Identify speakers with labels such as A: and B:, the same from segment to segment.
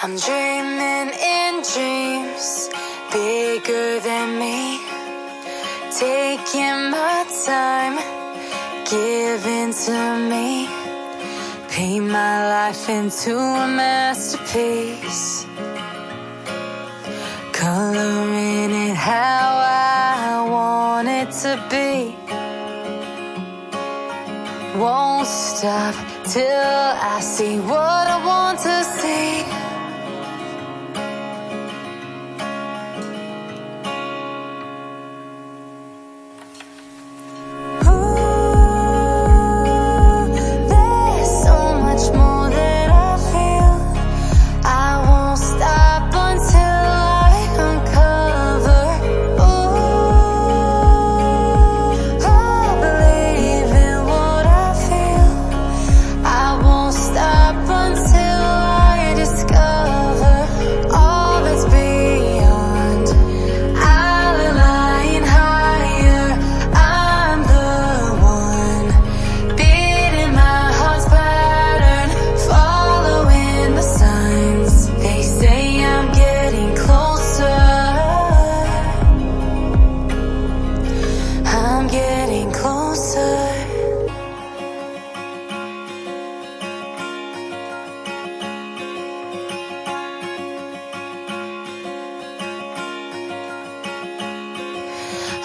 A: I'm dreaming in dreams bigger than me, taking my time, giving to me, paint my life into a masterpiece, coloring it how I want it to be. Won't stop till I see what I want to see.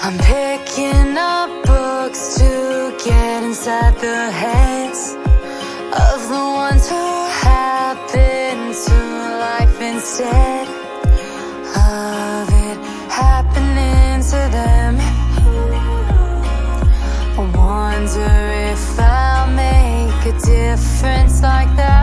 A: I'm picking up books to get inside the heads of the ones who happen to life instead of it happening to them. I wonder if I'll make a difference like that.